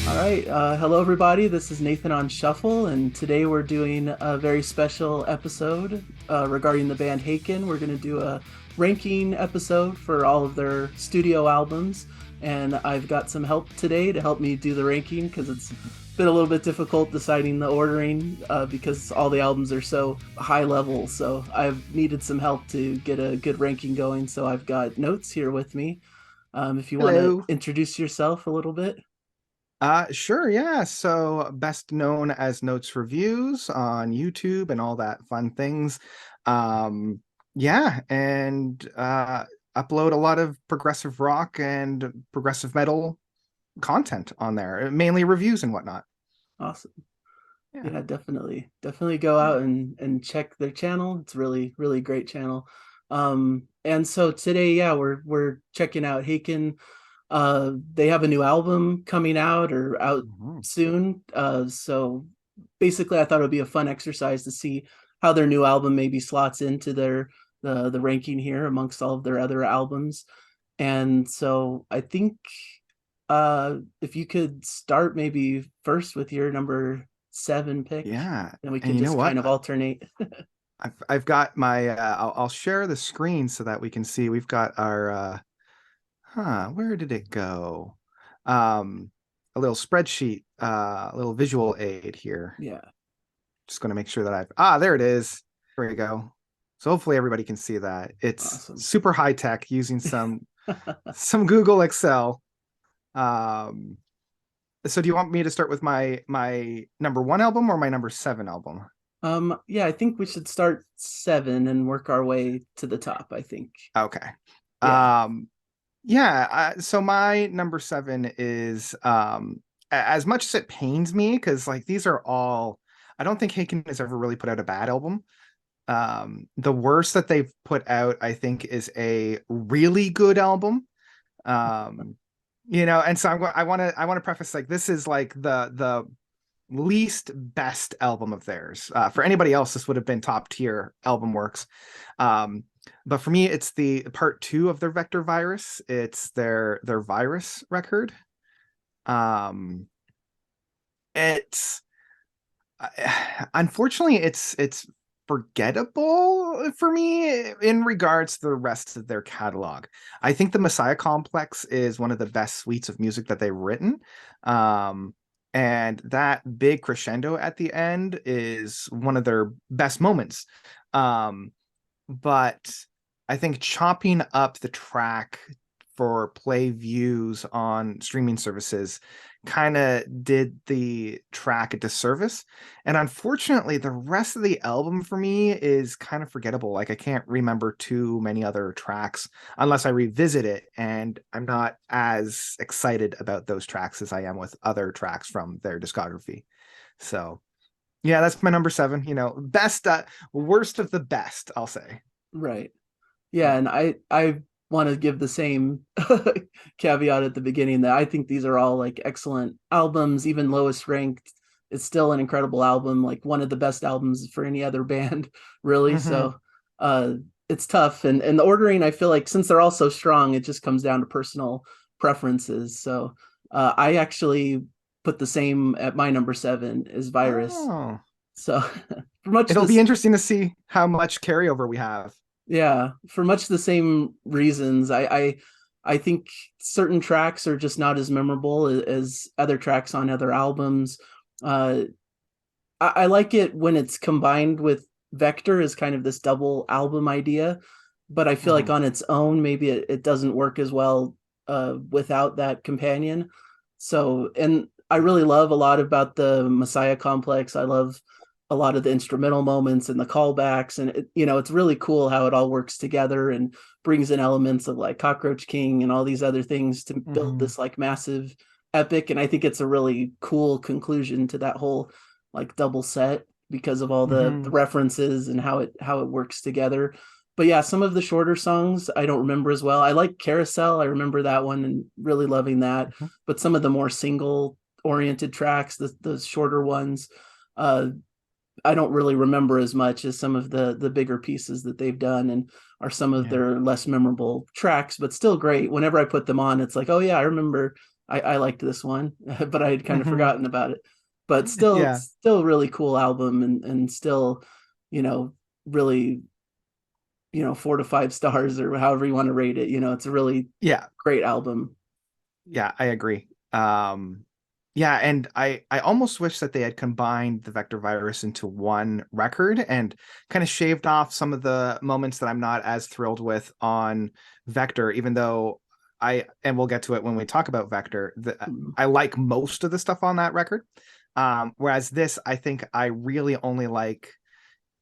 All right. Hello, everybody. This is Nathan on Shuffle, and today we're doing a very special episode regarding the band Haken. We're going to do a ranking episode for all of their studio albums, and I've got some help today to help me do the ranking because it's been a little bit difficult deciding the ordering because all the albums are so high level. So I've needed some help to get a good ranking going. So I've got notes here with me. If you want to Hello. introduce yourself a little bit. Sure, yeah. So best known as Notes Reviews on YouTube and all that fun things. Yeah, and upload a lot of progressive rock and progressive metal content on there, mainly reviews and whatnot. Awesome. Yeah. Yeah, definitely go Yeah. out and check their channel. It's really great channel. And so today, yeah, we're checking out Haken. They have a new album coming out or out Mhm. soon. So basically I thought it would be a fun exercise to see how their new album maybe slots into the ranking here amongst all of their other albums. And so I think if you could start maybe first with your number seven pick, Yeah. then we And could you know just what? kind of alternate. I've got my I'll share the screen so that we can see. We've got our where did it go? Um, a little spreadsheet, a little visual aid here. Yeah, Just going to make sure that there it is. There we go. So hopefully everybody can see that. It's awesome. super high tech using some Google Excel. Um, so do you want me to start with my number one album or my number seven album? Yeah, I think we should start seven and work our way to the top, I think. Okay. Yeah. Um, yeah, so my number seven is as much as it pains me because like these are all I don't think Haken has ever really put out a bad album. The worst that they've put out, I think, is a really good album. Um, and so I want to preface like this is like the least best album of theirs. For anybody else, this would have been top tier album works. Um, but for me, it's the part two of their Vector Virus. It's their Virus record. Um, it's unfortunately it's forgettable for me in regards to the rest of their catalog. I think the Messiah Complex is one of the best suites of music that they've written. Um, and that big crescendo at the end is one of their best moments. Um, but I think chopping up the track for play views on streaming services kind of did the track a disservice. And unfortunately, the rest of the album for me is kind of forgettable. Like I can't remember too many other tracks unless I revisit it, and I'm not as excited about those tracks as I am with other tracks from their discography. So yeah, that's my number seven. Best, worst of the best, I'll say. Right. Yeah, and I want to give the same caveat at the beginning that I think these are all like excellent albums, even lowest ranked. It's still an incredible album, like one of the best albums for any other band, really. Mhm. So uh it's tough. And the ordering, I feel like since they're all so strong, it just comes down to personal preferences. So I actually put the same at my number seven is Virus. Oh, So for much it'll be this interesting to see how much carryover we have. Yeah, for much the same reasons. I think certain tracks are just not as memorable as other tracks on other albums. Uh, I like it when it's combined with Vector as kind of this double album idea, but I feel like Mhm. on its own, maybe it doesn't work as well without that companion. So, and I really love a lot about the Messiah Complex. I love a lot of the instrumental moments and the callbacks, and it's really cool how it all works together and brings in elements of like Cockroach King and all these other things to build Mhm. this like massive epic. And I think it's a really cool conclusion to that whole like double set because of all the Mhm. references and how it works together. But yeah, some of the shorter songs I don't remember as well. I like Carousel. I remember that one and really loving that. Mhm. But some of the more single oriented tracks, the shorter ones, uh, I don't really remember as much as some of the bigger pieces that they've done and are some of Yeah. their less memorable tracks, but still great. Whenever I put them on, it's like, oh yeah, I remember I liked this one, but I had kind of Hmm. forgotten about it. But still, Yeah. still really cool album, and still, you know, really, 4 to 5 stars or however you want to rate it. It's a really Yeah. great album. Yeah, I agree. Yeah, and I almost wish that they had combined the vector virus into one record and kind of shaved off some of the moments that I'm not as thrilled with on Vector, even though and we'll get to it when we talk about Vector, Mm. I like most of the stuff on that record. Whereas this, I think I really only like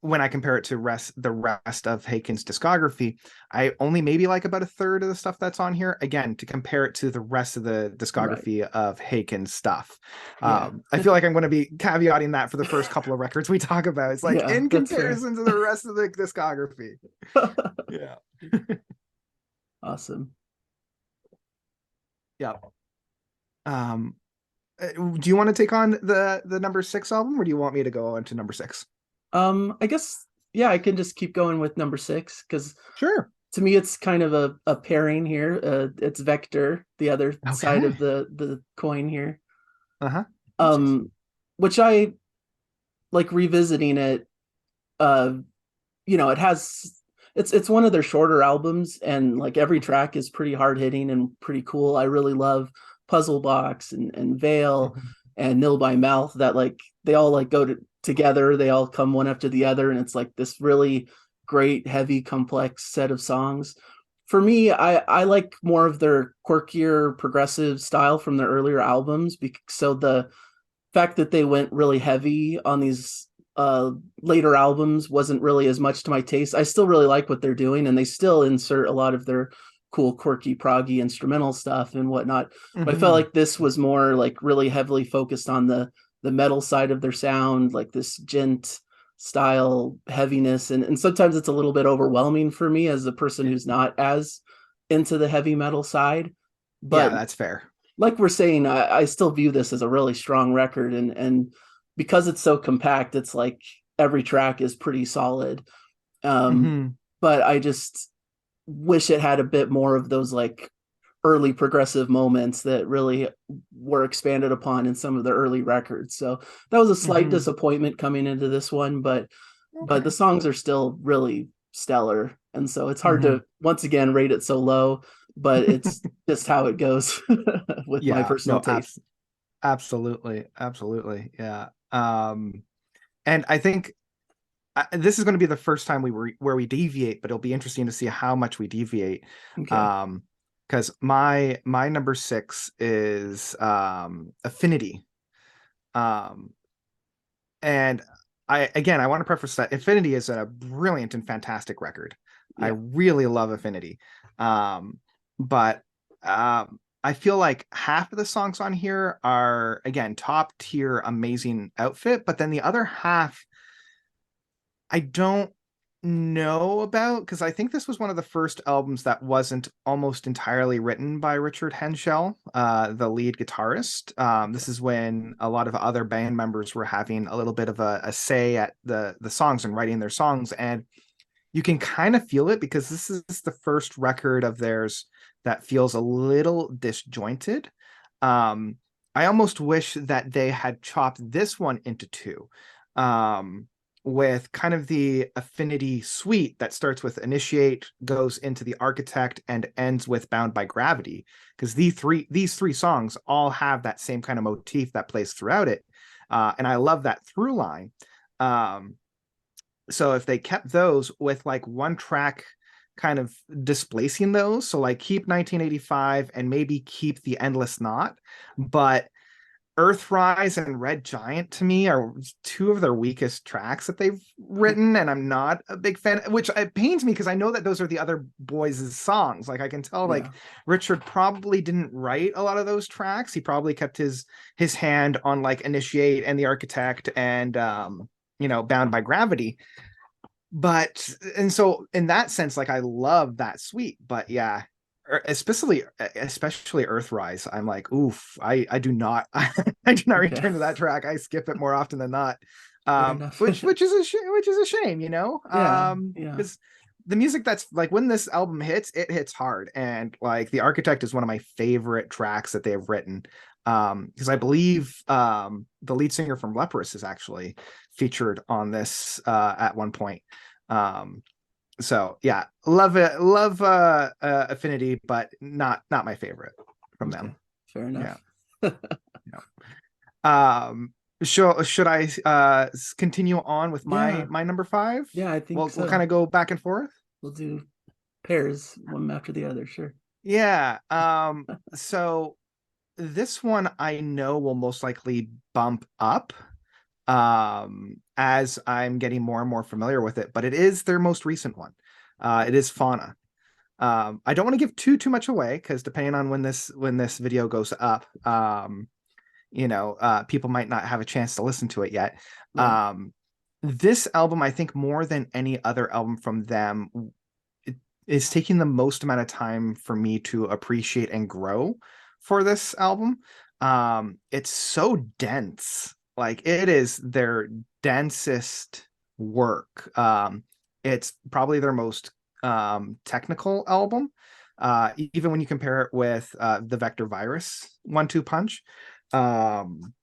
when I compare it to the rest of Haken's discography, I only maybe like about a third of the stuff that's on here. Again, to compare it to the rest of the Right. discography of Haken's stuff. Yeah. I feel like I'm going to be caveating that for the first couple of records we talk about. It's like Yeah, in that's fair. comparison to the rest of the discography. Yeah. Awesome. Yeah. Um, do you want to take on the number six album, or do you want me to go on to number six? I guess, yeah, I can just keep going with number 6 because Sure. to me it's kind of a pairing here. It's Vector, the other side of Okay. the coin here. Uh-huh. Um, which I like revisiting it. Uh, it has it's one of their shorter albums, and like every track is pretty hard hitting and pretty cool. I really love Puzzle Box and Veil Mhm. and Nil by Mouth, that like they all like together. They all come one after the other, and it's like this really great, heavy, complex set of songs. For me, I like more of their quirkier, progressive style from their earlier albums. So the fact that they went really heavy on these later albums wasn't really as much to my taste. I still really like what they're doing, and they still insert a lot of their cool, quirky, proggy instrumental stuff and whatnot. But I felt Mhm. like this was more like really heavily focused on the metal side of their sound, like this djent style heaviness, and sometimes it's a little bit overwhelming for me as a person who's not as into the heavy metal side. Yeah, But that's fair. like we're saying, I still view this as a really strong record, and because it's so compact, it's like every track is pretty solid. Um, Hmm. but I just wish it had a bit more of those like early progressive moments that really were expanded upon in some of the early records. So that was a slight Hmm. disappointment coming into this one, but the Okay. songs are still really stellar. And so it's hard Hmm. to once again rate it so low, but it's just how it goes with my Yeah, personal no, taste. absolutely, absolutely, yeah. And I think this is going to be the first time where we deviate, but it'll be interesting to see how much we deviate. Okay. Um, because my number six is Affinity. Um, and I want to preface that Affinity is a brilliant and fantastic record. I Yeah. really love Affinity. But I feel like half of the songs on here are again top tier amazing outfit, but then the other half I don't know about, because I think this was one of the first albums that wasn't almost entirely written by Richard Henschel, the lead guitarist. This Okay. is when a lot of other band members were having a little bit of a say at the songs and writing their songs, and you can kind of feel it because this is the first record of theirs that feels a little disjointed. Um, I almost wish that they had chopped this one into two, um, with kind of the Affinity suite that starts with Initiate, goes into the Architect, and ends with Bound by Gravity. Because these three songs all have that same kind of motif that plays throughout it, and I love that through line. Um, so if they kept those with like one track kind of displacing those, so like keep 1985 and maybe keep the Endless Knot, but Earthrise and Red Giant to me are two of their weakest tracks that they've written, and I'm not a big fan, which it pains me because I know that those are the other boys' songs. Like I can tell like Yeah. Richard probably didn't write a lot of those tracks. He probably kept his hand on like Initiate and The Architect and Bound by Gravity. But and so in that sense, like I love that suite, but yeah, especially Earthrise, I'm like, oof, I do not I do not Okay. return to that track. I skip it more often than not. Fair enough. Which is a which is a shame, Yeah. Yeah. because the music that's like when this album hits, it hits hard. And like The Architect is one of my favorite tracks that they have written. Because I believe the lead singer from Leprous is actually featured on this at one point. So yeah, love it, love Affinity, but not my favorite from Okay, them. fair Yeah. enough. Yeah. Should I continue on with my Yeah, number five? yeah, I think We'll so. kind of go back and forth. We'll do pairs, one after the other, sure. Yeah. So this one I know will most likely bump up as I'm getting more and more familiar with it, but it is their most recent one. It is Fauna. I don't want to give too much away because depending on when this video goes up, people might not have a chance to listen to it yet. Right. Um, this album, I think, more than any other album from them, it is taking the most amount of time for me to appreciate and grow for this album. It's so dense. Like it is their densest work. It's probably their most technical album. Even when you compare it with the Vector Virus 1-2 Punch. Um,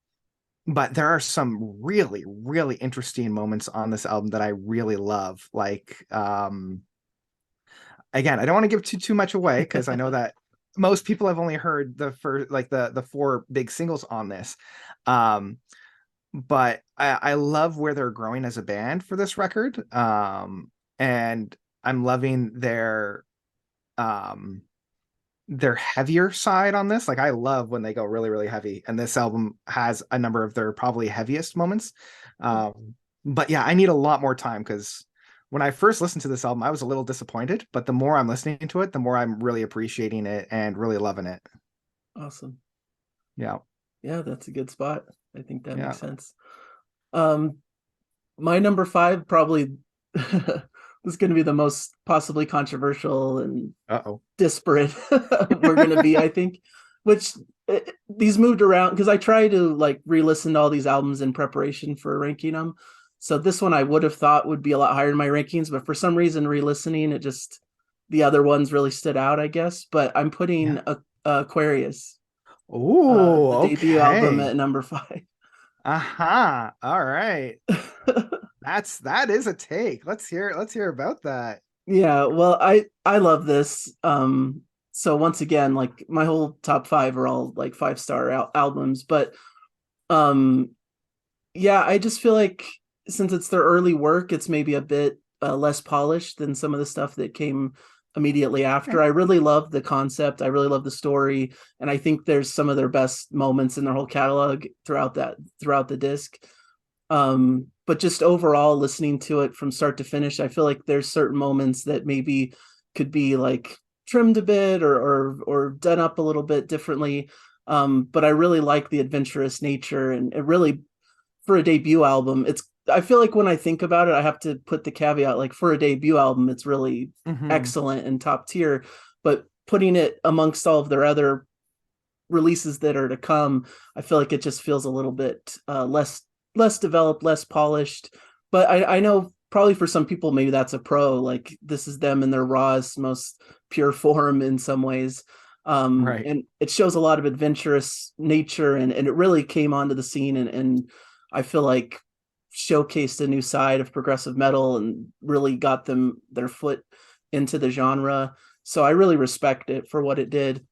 but there are some really, really interesting moments on this album that I really love. Like, again, I don't want to give too much away because I know that most people have only heard the first, like the four big singles on this. Um, but I love where they're growing as a band for this record. And I'm loving um their heavier side on this. Like I love when they go really, really heavy, and this album has a number of their probably heaviest moments. But yeah, I need a lot more time because when I first listened to this album, I was a little disappointed, but the more I'm listening to it, the more I'm really appreciating it and really loving it. Awesome. Yeah. Yeah, that's a good spot. I think that Yeah. makes sense. Um, my number five probably is going to be the most possibly controversial and Uh-oh. disparate we're going to be, I think, which these moved around because I try to like re-listen to all these albums in preparation for ranking them. So this one I would have thought would be a lot higher in my rankings, but for some reason re-listening it just the other ones really stood out, I guess. But I'm putting Yeah. Aquarius, the Oh, debut album, okay. at number five. Uh-huh. All right. That is a take. Let's hear about that. Yeah, well, I love this. So once again, like my whole top five are all like five-star albums, but um, yeah, I just feel like since it's their early work, it's maybe a bit less polished than some of the stuff that came immediately after. Okay. I really love the concept. I really love the story, and I think there's some of their best moments in their whole catalog throughout the disc. But just overall listening to it from start to finish, I feel like there's certain moments that maybe could be like trimmed a bit or done up a little bit differently. But I really like the adventurous nature, and it really, for a debut album, it's, I feel like when I think about it, I have to put the caveat, like for a debut album, it's really Mm-hmm. excellent and top tier. But putting it amongst all of their other releases that are to come, I feel like it just feels a little bit less developed, less polished. But I know probably for some people maybe that's a pro. Like this is them in their rawest, most pure form in some ways. Right. And it shows a lot of adventurous nature, and it really came onto the scene, and I feel like showcased a new side of progressive metal and really got them their foot into the genre. So I really respect it for what it did,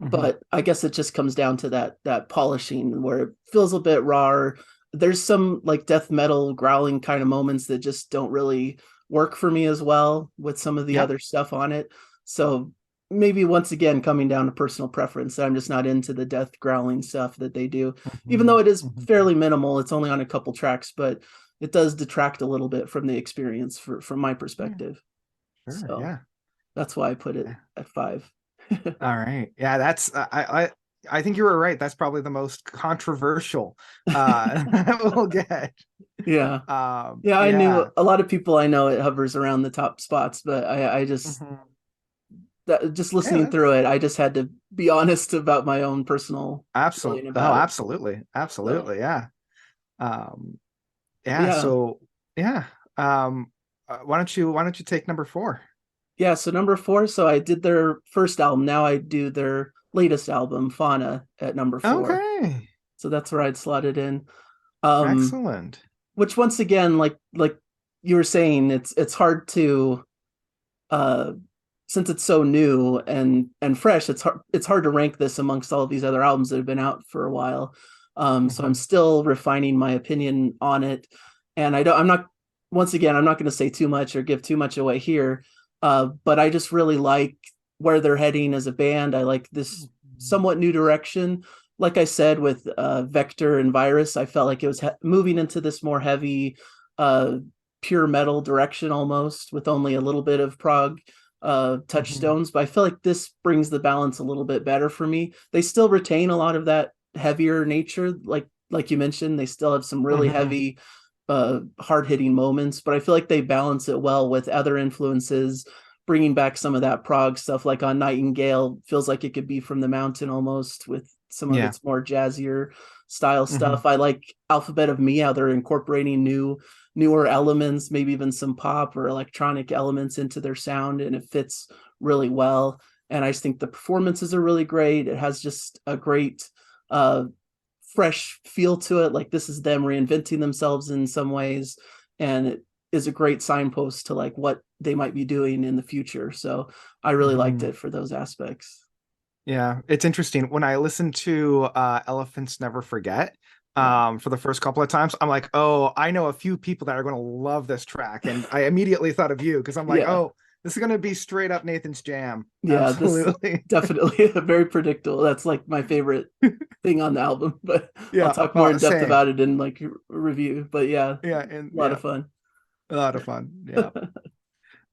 Mm-hmm. but I guess it just comes down to that polishing where it feels a bit raw. There's some like death metal growling kind of moments that just don't really work for me as well with some of the Yep. other stuff on it. So maybe once again coming down to personal preference, I'm just not into the death growling stuff that they do. Even Mm-hmm. though it is Mm-hmm. fairly minimal, it's only on a couple tracks, but it does detract a little bit from the experience from my Yeah. perspective. Sure. So Yeah. that's why I put it Yeah. at five. All right. Yeah, that's I think you were right. That's probably the most controversial that we'll get. Yeah. Yeah, I knew Yeah. a lot of people I know it hovers around the top spots, but I just Mhm. just Yeah, listening through that's it, I just had to be honest about my own personal feeling oh, about it. absolutely. So Absolutely. Yeah. Um yeah, yeah, so yeah. Um why don't you take number four? Yeah, so number four, so I did their first album. Now I do their latest album, Fauna, at number four. Okay, So that's where I'd slot it in. Um, excellent. which once again, like you were saying, it's hard to uh since it's so new and fresh, it's hard to rank this amongst all of these other albums that have been out for a while. So I'm Mhm, still refining my opinion on it, and I'm not once again I'm not going to say too much or give too much away here, but I just really like where they're heading as a band. I like this somewhat new direction. Like I said with Vector and Virus, I felt like it was moving into this more heavy, uh, pure metal direction almost, with only a little bit of prog mhm, touchstones, but I feel like this brings the balance a little bit better for me. They still retain a lot of that heavier nature, like you mentioned. They still have some really mhm. heavy, hard hitting moments, but I feel like they balance it well with other influences, bringing back some of that prog stuff. Like on Nightingale, feels like it could be from the mountain almost, with some of Yeah. its more jazzier style Mhm, stuff. I like Alphabet of Me, how they're incorporating newer elements, maybe even some pop or electronic elements into their sound, and it fits really well. And I just think the performances are really great. It has just a great, uh, fresh feel to it. Like this is them reinventing themselves in some ways, and it is a great signpost to like what they might be doing in the future. So I really liked mhm. it for those aspects. Yeah, it's interesting. When I listen to Elephants Never Forget, Yeah. for the first couple of times, I'm like, oh, I know a few people that are going to love this track. And I immediately thought of you because I'm like, Yeah. oh, this is going to be straight up Nathan's jam. Yeah. This Absolutely. definitely very predictable. That's like my favorite thing on the album, but I'll Yeah, talk more in depth same. about it in like review. But yeah, Yeah, a and lot yeah, of fun. a lot of fun. Yeah.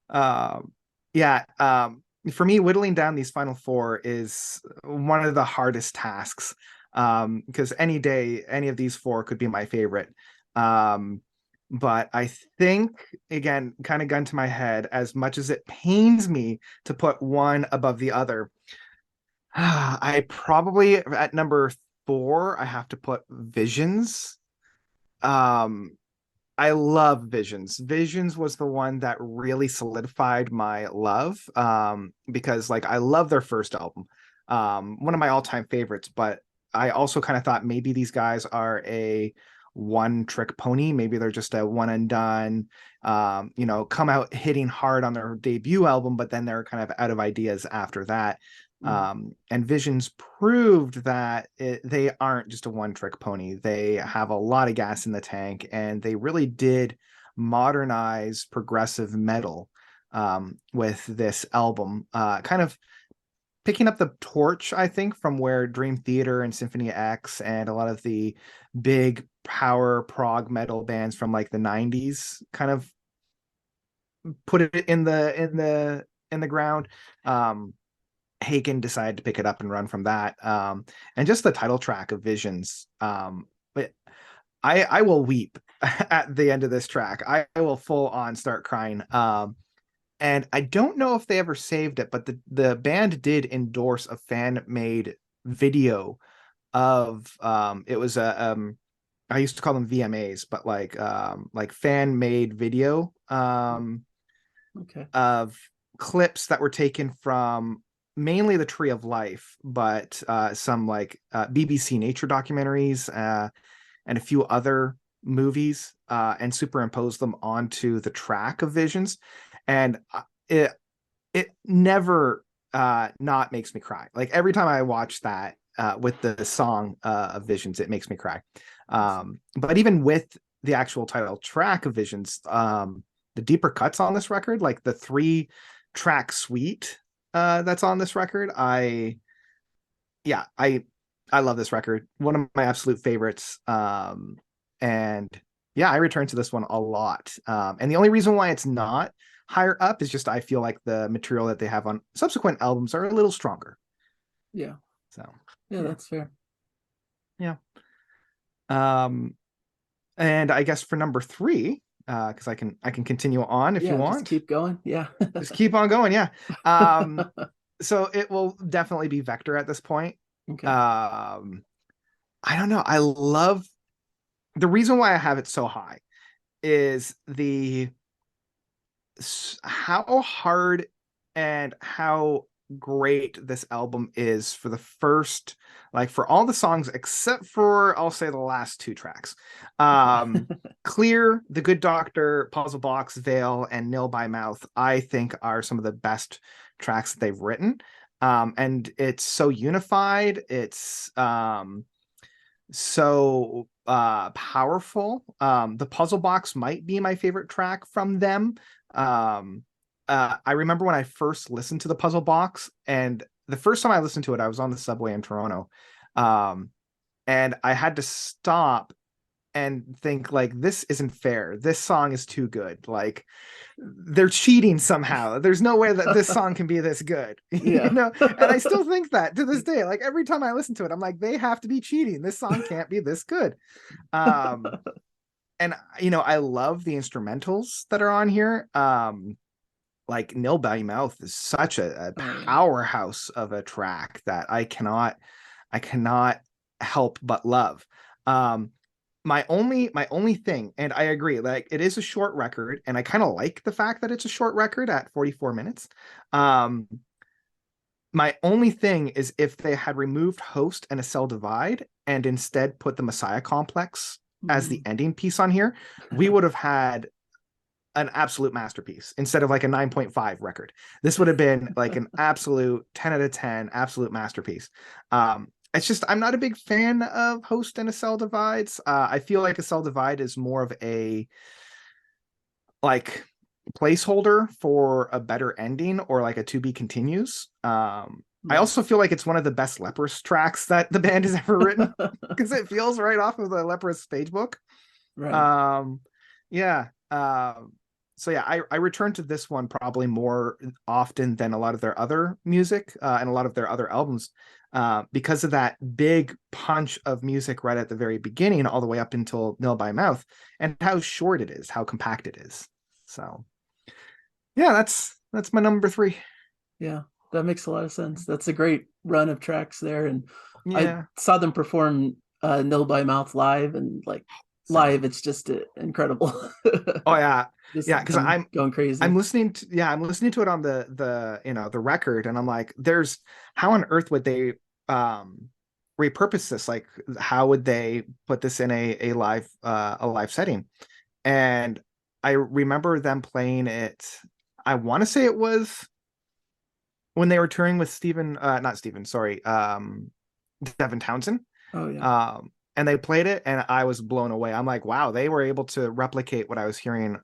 Um, yeah, for me, whittling down these final four is one of the hardest tasks. Because any day, any of these four could be my favorite. Um, but I think, again, kind of gun to my head, as much as it pains me to put one above the other, I probably at number four, I have to put Visions. Um, I love Visions. Visions was the one that really solidified my love, because like I love their first album. One of my all-time favorites, but I also kind of thought maybe these guys are a one trick pony. Maybe they're just a one and done, come out hitting hard on their debut album, but then they're kind of out of ideas after that. Mhm. And Visions proved that they aren't just a one trick pony. They have a lot of gas in the tank, and they really did modernize progressive metal, with this album, kind of picking up the torch, I think, from where Dream Theater and Symphony X and a lot of the big power prog metal bands from like the 90s kind of put it in the ground. Um, Haken decided to pick it up and run from that. And just the title track of Visions. But I will weep at the end of this track. I will full on start crying. And I don't know if they ever saved it, but the band did endorse a fan made video of, it was a, I used to call them VMAs, but like fan made video, Okay. of clips that were taken from mainly the Tree of Life, but some like BBC nature documentaries, and a few other movies, and superimpose them onto the track of Visions, and it never not makes me cry. Like every time I watch that, with the song of Visions, it makes me cry. But even with the actual title track of Visions, the deeper cuts on this record, like the 3 track suite that's on this record, yeah, I love this record. One of my absolute favorites. And yeah, I return to this one a lot. And the only reason why it's not higher up is just I feel like the material that they have on subsequent albums are a little stronger. Yeah. So Yeah, yeah, that's fair. yeah. Um, and I guess for number three, because I can continue on if you Yeah, just want. keep going. Yeah. Just keep on going, yeah. Um, so it will definitely be Vector at this point. Okay. Um, I don't know. I love the reason why I have it so high is how hard and how great this album is for the first, like, for all the songs except for, I'll say, the last two tracks. Clear, The Good Doctor, Puzzle Box, Veil, and Nil by Mouth, I think, are some of the best tracks that they've written. And it's so unified. It's so powerful. The Puzzle Box might be my favorite track from them. I remember when I first listened to the Puzzle Box, and the first time I listened to it, I was on the subway in Toronto, and I had to stop and think, like, this isn't fair. This song is too good. Like, they're cheating somehow. There's no way that this song can be this good. Yeah. And I still think that to this day. Like, every time I listen to it, I'm like, they have to be cheating. This song can't be this good. And I love the instrumentals that are on here. Like, Nil by Mouth is such a powerhouse of a track that I cannot help but love. My only thing, and I agree, like, it is a short record, and I kind of like the fact that it's a short record at 44 minutes. My only thing is, if they had removed Host and A Cell Divide and instead put the Messiah Complex as the ending piece on here, we would have had an absolute masterpiece instead of like a 9.5 record. This would have been like an absolute 10 out of 10, absolute masterpiece. It's just, I'm not a big fan of Host and A Cell Divides. I feel like A Cell Divide is more of a, like, placeholder for a better ending, or like a to be continues. I also feel like it's one of the best Leprous tracks that the band has ever written, because it feels right off of the Leprous page book. Right. Yeah. So yeah, I return to this one probably more often than a lot of their other music, and a lot of their other albums, because of that big punch of music right at the very beginning, all the way up until Nil by Mouth, and how short it is, how compact it is. So yeah, that's my number 3. Yeah, that makes a lot of sense. That's a great run of tracks there. And I Yeah. saw them perform Nil by Mouth live, and like Same. live, it's just incredible. Oh yeah. Just Yeah, because going I'm crazy. listening to it on the record, and I'm like, there's, how on earth would they repurpose this? Like, how would they put this in a live setting? And I remember them playing it, I want to say it was when they were touring with not Stephen, sorry, Devin Townsend. Oh yeah. And they played it, and I was blown away. I'm like, wow, they were able to replicate what I was hearing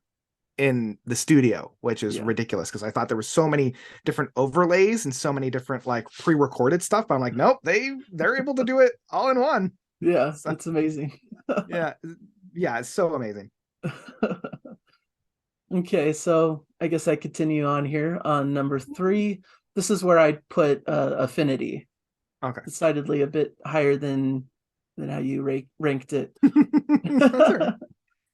in the studio, which is Yeah. ridiculous, because I thought there was so many different overlays and so many different, like, pre-recorded stuff, but I'm like, nope, they're able to do it all in one. Yeah, So, it's amazing. yeah, it's so amazing. Okay, so I guess I continue on here on number 3. This is where I put Affinity. Okay. Decidedly a bit higher than how you ranked it. That's all right.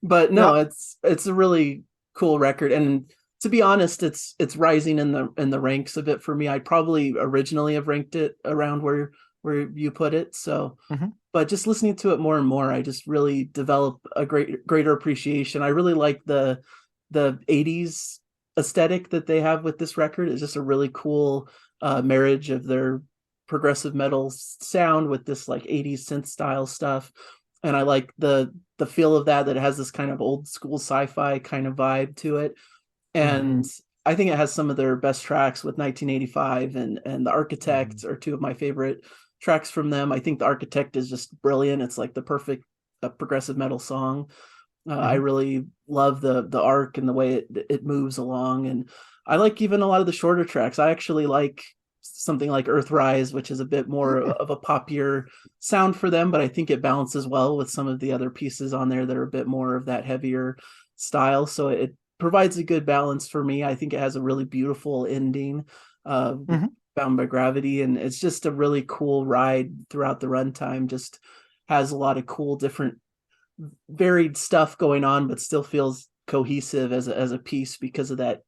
But no, Yep. it's a really cool record, and to be honest, it's rising in the ranks a bit for me. I probably originally have ranked it around where you put it. So, Mhm. but just listening to it more and more, I just really develop a greater appreciation. I really like the 80s aesthetic that they have with this record. It's just a really cool marriage of their progressive metal sound with this like 80s synth style stuff. And I like the feel of that it has this kind of old school sci-fi kind of vibe to it. Mhm. And I think it has some of their best tracks with 1985 and The Mhm. Architect are two of my favorite tracks from them. I think The Architect is just brilliant. It's like the perfect progressive metal song. I Mhm. really love the arc and the way it moves along, and I like even a lot of the shorter tracks. I actually like something like Earthrise, which is a bit more Mhm. of a poppier sound for them, but I think it balances well with some of the other pieces on there that are a bit more of that heavier style. So it provides a good balance for me. I think it has a really beautiful ending, Mhm. Bound by Gravity, and it's just a really cool ride throughout the runtime. Just has a lot of cool different varied stuff going on, but still feels cohesive as a piece because of that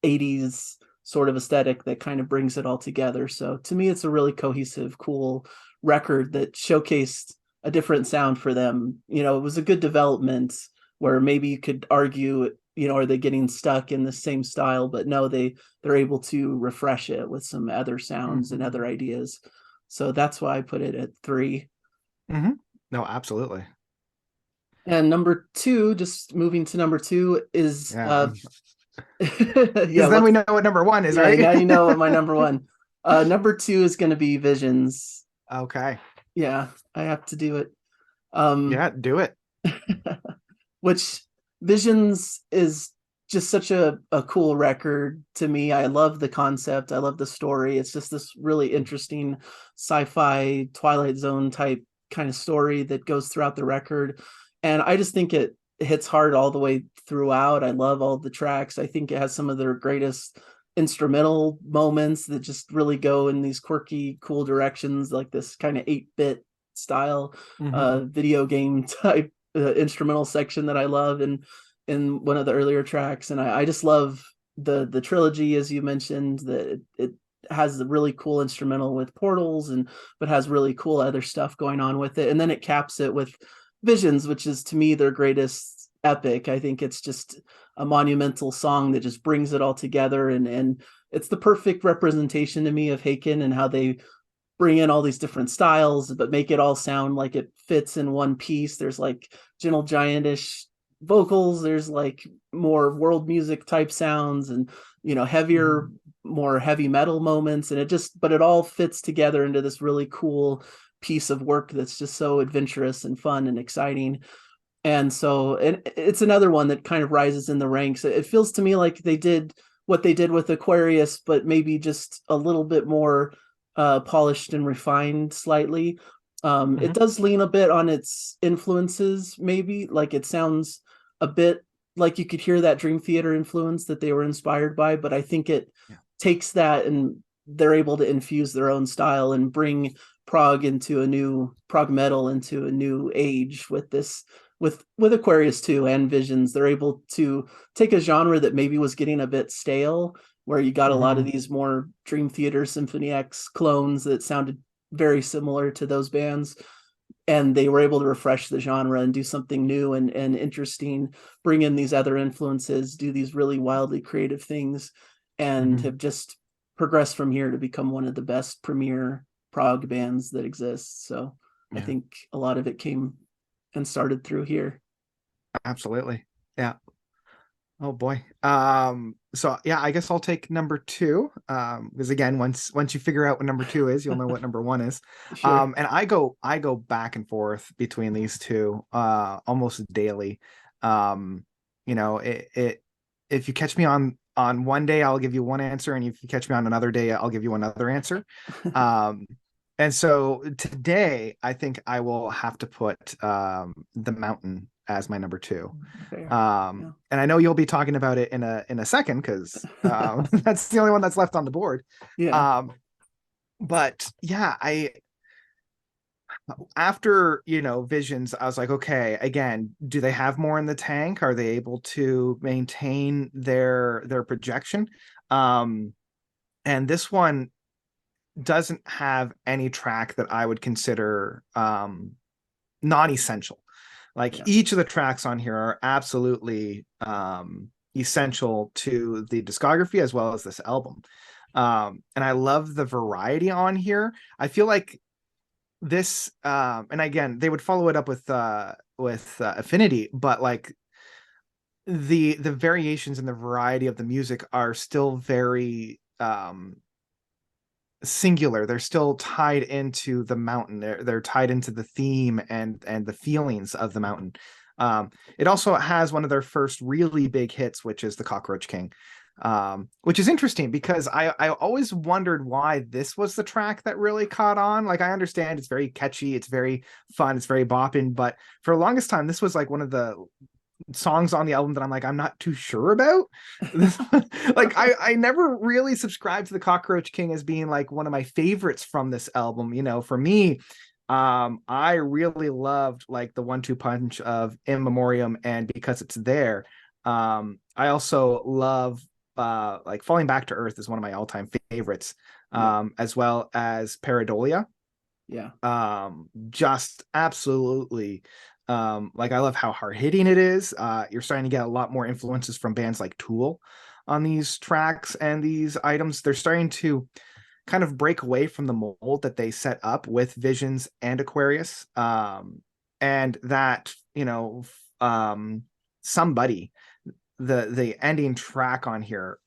80s sort of aesthetic that kind of brings it all together. So to me, it's a really cohesive, cool record that showcased a different sound for them. You know, it was a good development where maybe you could argue, are they getting stuck in the same style? But no, they're able to refresh it with some other sounds and other ideas. So that's why I put it at 3. No, absolutely. And number 2, just moving to number 2 is Yeah. yeah, Because then we know what number one is, yeah, right? now you know what my number 1. Number 2 is going to be Visions. Okay. Yeah, I have to do it. Um Yeah, do it. which Visions is just such a cool record to me. I love the concept. I love the story. It's just this really interesting sci-fi Twilight Zone type kind of story that goes throughout the record. And I just think it hits hard all the way throughout. I love all the tracks. I think it has some of their greatest instrumental moments that just really go in these quirky, cool directions, like this kind of 8-bit style video game type instrumental section that I love in one of the earlier tracks. And I just love the trilogy, as you mentioned, that it has a really cool instrumental with portals, and but has really cool other stuff going on with it. And then it caps it with Visions, which is to me their greatest epic. I think it's just a monumental song that just brings it all together, and it's the perfect representation to me of Haken and how they bring in all these different styles, but make it all sound like it fits in one piece. There's like gentle giantish vocals. There's like more world music type sounds, and heavier, more heavy metal moments, and but it all fits together into this really cool piece of work that's just so adventurous and fun and exciting. And so, and it's another one that kind of rises in the ranks. It feels to me like they did what they did with Aquarius, but maybe just a little bit more polished and refined slightly. It does lean a bit on its influences, maybe. Like it sounds a bit like you could hear that Dream Theater influence that they were inspired by, but I think it takes that, and they're able to infuse their own style and bring prog metal into a new age with this, with Aquarius 2 and Visions. They're able to take a genre that maybe was getting a bit stale, where you got a lot of these more Dream Theater, Symphony X clones that sounded very similar to those bands, and they were able to refresh the genre and do something new and interesting, bring in these other influences, do these really wildly creative things, and have just progressed from here to become one of the best premier prog bands that exists. So I think a lot of it came and started through here. Absolutely. Yeah. Oh boy. So yeah, I guess I'll take number 2. Because again, once you figure out what number 2 is, you'll know what number 1 is. Sure. And I go back and forth between these two almost daily. It if you catch me on one day, I'll give you one answer, and if you catch me on another day, I'll give you another answer. And so today, I think I will have to put The Mountain as my number 2. And I know you'll be talking about it in a second, because that's the only one that's left on the board. But yeah, after Visions, I was like, okay, again, do they have more in the tank? Are they able to maintain their projection? And this one doesn't have any track that I would consider non-essential. Like each of the tracks on here are absolutely essential to the discography as well as this album. And I love the variety on here. I feel like this and again, they would follow it up with Affinity, but like the variations and the variety of the music are still very singular. They're still tied into the mountain. They're tied into the theme and the feelings of the mountain. It also has one of their first really big hits, which is the Cockroach King, which is interesting because I always wondered why this was the track that really caught on. Like, I understand it's very catchy, it's very fun, it's very bopping, but for the longest time, this was like one of the songs on the album that I'm like, I'm not too sure about. Like, I never really subscribed to the Cockroach King as being like one of my favorites from this album. For me, I really loved like the 1-2 punch of In Memoriam and Because It's There. I also love like Falling Back to Earth is one of my all-time favorites, as well as Pareidolia. Just absolutely Like I love how hard hitting it is. You're starting to get a lot more influences from bands like Tool on these tracks and these items. They're starting to kind of break away from the mold that they set up with Visions and Aquarius. And that, somebody, the ending track on here,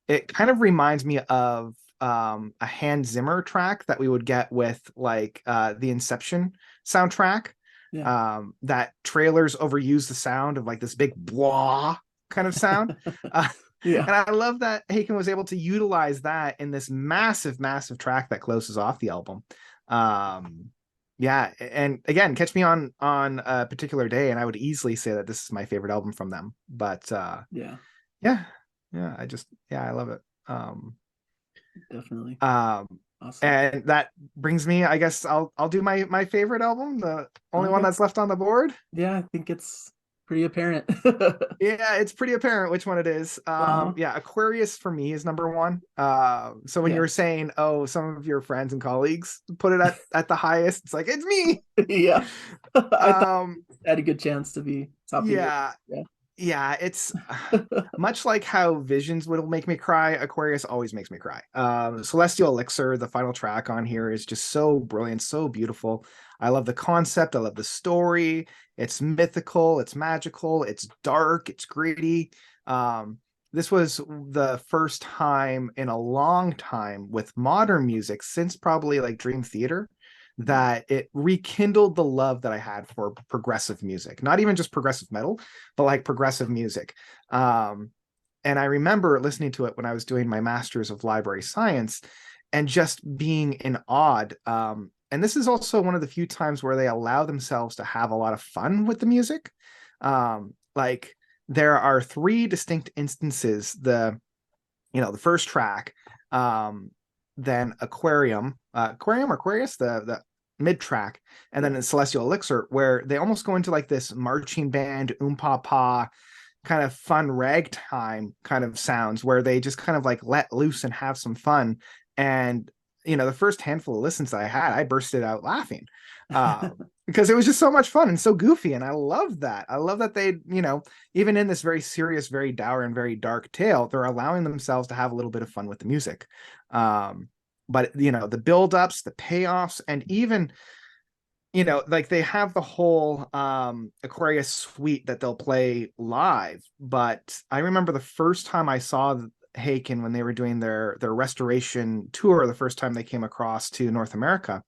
it kind of reminds me of a Hans Zimmer track that we would get with like the Inception soundtrack. Yeah. That trailers overuse the sound of like this big blah kind of sound. Uh, Yeah. and I love that Haken was able to utilize that in this massive, massive track that closes off the album. Yeah, and again, catch me on a particular day, and I would easily say that this is my favorite album from them. But Yeah. yeah, I love it. Definitely. Um, Awesome. and that brings me, I guess I'll do my favorite album, the only one Okay. that's left on the board. Yeah, I think it's pretty apparent. Yeah, it's pretty apparent which one it is. Uh-huh. Yeah, Aquarius for me is number one. So when you Yeah. were saying, oh, some of your friends and colleagues put it at the highest, it's like it's me. Yeah. I thought Um, it had a good chance to be top of your yeah, yeah. yeah, it's much like how Visions would make me cry. Aquarius always makes me cry. Celestial Elixir, the final track on here, is just so brilliant, so beautiful. I love the concept. I love the story. It's mythical. It's magical. It's dark. It's gritty. This was the first time in a long time with modern music since probably like Dream Theater Yeah. that it rekindled the love that I had for progressive music, not even just progressive metal, but like progressive music. And I remember listening to it when I was doing my master's of library science and just being in awe. And this is also one of the few times where they allow themselves to have a lot of fun with the music. Like there are three distinct instances. The first track, then Aquarius, the mid track, and then in Celestial Elixir, where they almost go into like this marching band, pa kind of fun ragtime kind of sounds where they just kind of like let loose and have some fun. And the first handful of listens that I had, I bursted out laughing because it was just so much fun and so goofy. And I love that. I love that they, even in this very serious, very dour and very dark tale, they're allowing themselves to have a little bit of fun with the music. But the build-ups, the payoffs, and even like they have the whole Aquarius suite that they'll play live. But I remember the first time I saw Haken when they were doing their restoration tour, the first time they came across to North America,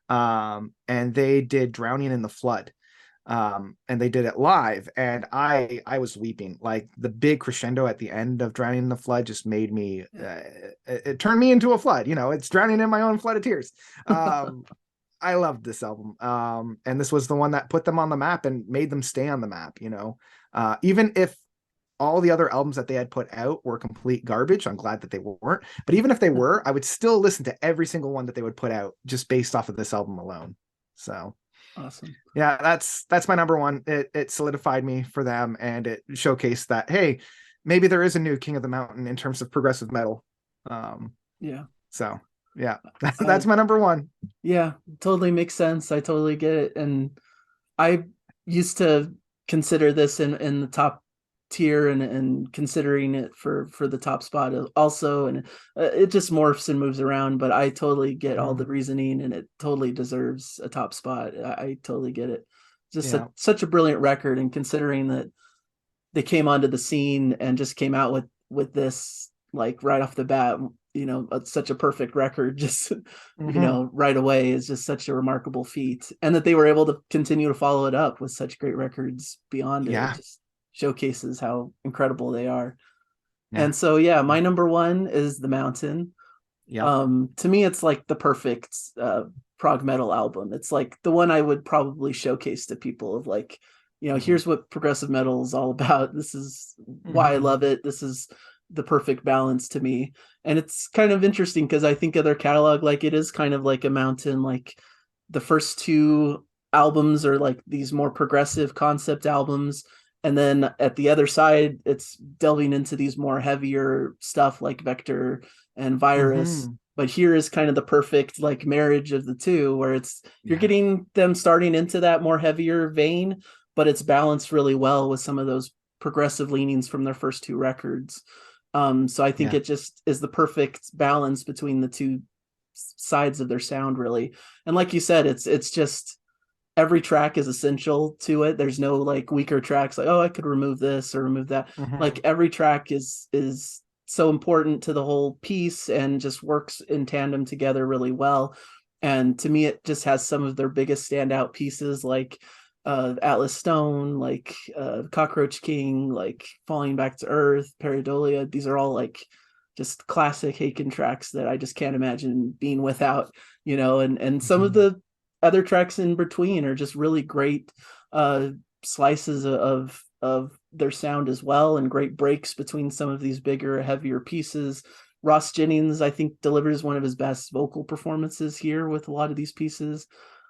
and they did Drowning in the Flood. And they did it live, and I was weeping. Like the big crescendo at the end of Drowning in the Flood just made me it turned me into a flood. It's drowning in my own flood of tears. I loved this album. And this was the one that put them on the map and made them stay on the map, even if all the other albums that they had put out were complete garbage. I'm glad that they weren't. But even if they were, I would still listen to every single one that they would put out just based off of this album alone. So Awesome. yeah, that's my number one. It solidified me for them, and it showcased that, hey, maybe there is a new King of the Mountain in terms of progressive metal. Yeah. So yeah, that's my number one. Yeah, totally makes sense. I totally get it. And I used to consider this in the top tier and considering it for the top spot also, and it just morphs and moves around, but I totally get all the reasoning, and it totally deserves a top spot. I totally get it. Just such a brilliant record, and considering that they came onto the scene and just came out with this like right off the bat, such a perfect record, just right away, is just such a remarkable feat. And that they were able to continue to follow it up with such great records beyond it just showcases how incredible they are. And so my number one is The Mountain. To me, it's like the perfect prog metal album. It's like the one I would probably showcase to people of like, here's what progressive metal is all about. This is why I love it. This is the perfect balance to me. And it's kind of interesting because I think of their catalog like it is kind of like a mountain. Like the first two albums are like these more progressive concept albums, And then at the other side, it's delving into these more heavier stuff like Vector and Virus. Mm-hmm. But here is kind of the perfect like marriage of the two, where it's you're Yeah. getting them starting into that more heavier vein, but it's balanced really well with some of those progressive leanings from their first two records. So I think Yeah. it just is the perfect balance between the two sides of their sound, really. And like you said, it's just every track is essential to it. There's no like weaker tracks like, oh, I could remove this or remove that. Mm-hmm. Like every track is so important to the whole piece and just works in tandem together really well. And to me, it just has some of their biggest standout pieces like Atlas Stone, like Cockroach King, like Falling Back to Earth, Pareidolia. These are all like just classic Haken tracks that I just can't imagine being without, and some of Mm-hmm. the other tracks in between are just really great uh slices of their sound as well, and great breaks between some of these bigger heavier pieces. Ross Jennings, I think, delivers one of his best vocal performances here with a lot of these pieces.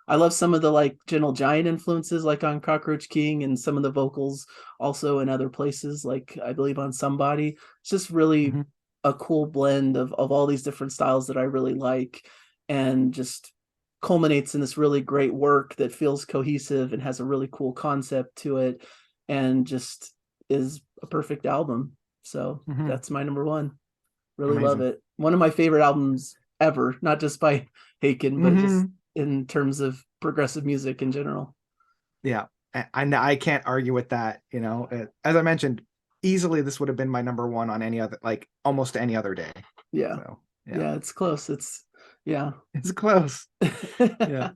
I love some of the like Gentle Giant influences like on Cockroach King, and some of the vocals also in other places like I believe on Somebody. It's just really Mm-hmm. a cool blend of all these different styles that I really like, and just culminates in this really great work that feels cohesive and has a really cool concept to it, and just is a perfect album. So Mm-hmm. that's my number one. Really love Amazing. it. One of my favorite albums ever, not just by Haken, but just Mm-hmm. in terms of progressive music in general. Yeah. I can't argue with that. As I mentioned, easily this would have been my number one on any other, like almost any other day. Yeah. So yeah, Yeah, it's close. It's yeah. it's close. Yeah.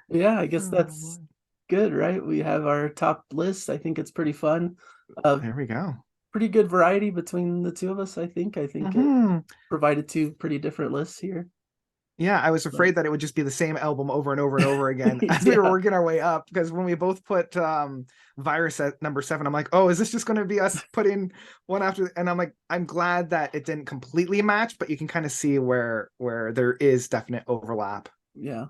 Yeah, I guess Oh that's boy. good, right? We have our top list. I think it's pretty fun. There we go. Pretty good variety between the two of us, I think. I think it Hmm. provided two pretty different lists here. Yeah, I was But afraid that it would just be the same album over and over and over again as we were yeah, working our way up. Because when we both put Virus at number 7, I'm like, oh, is this just going to be us putting one after? And I'm like, I'm glad that it didn't completely match, but you can kind of see where there is definite overlap. yeah.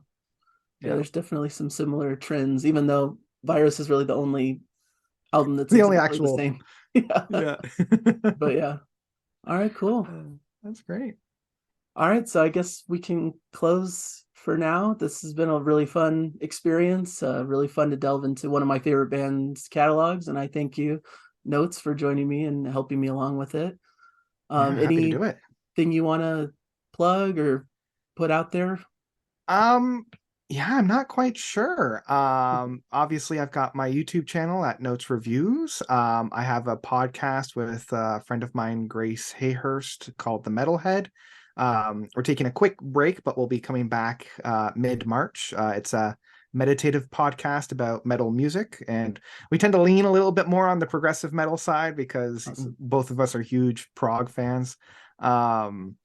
Yeah, Yeah, there's definitely some similar trends, even though Virus is really the only album that's the only exactly the actual. same. Yeah. Yeah. But yeah. All right, cool. That's great. All right, so I guess we can close for now. This has been a really fun experience, really fun to delve into one of my favorite bands' catalogs, and I thank you, Notes, for joining me and helping me along with it. Yeah, happy to do Anything it. you want to plug or put out there? Um, yeah, I'm not quite sure. Obviously I've got my YouTube channel at Notes Reviews. I have a podcast with a friend of mine, Grace Hayhurst, called The Metalhead. We're taking a quick break, but we'll be coming back mid-March. It's a meditative podcast about metal music, and we tend to lean a little bit more on the progressive metal side because Awesome. both of us are huge prog fans. Um,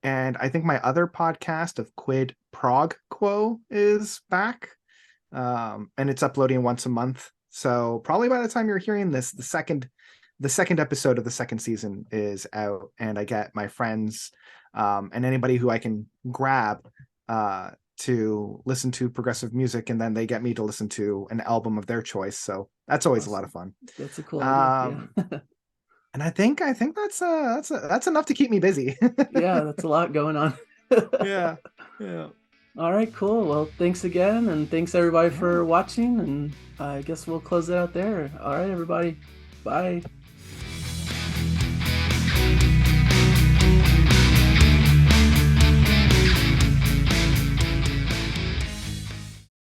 and I think my other podcast of Quid Prog Quo is back. And it's uploading once a month. So probably by the time you're hearing this, the second episode of the second season is out, and I get my friends and anybody who I can grab to listen to progressive music, and then they get me to listen to an album of their choice. So that's always a lot of Awesome. fun. That's a cool idea. Yeah. Um, and I think that's enough to keep me busy. Yeah, that's a lot going on. Yeah. Yeah. All right, cool. Well, thanks again, and thanks everybody Yeah. for watching, and I guess we'll close it out there. All right, everybody. Bye.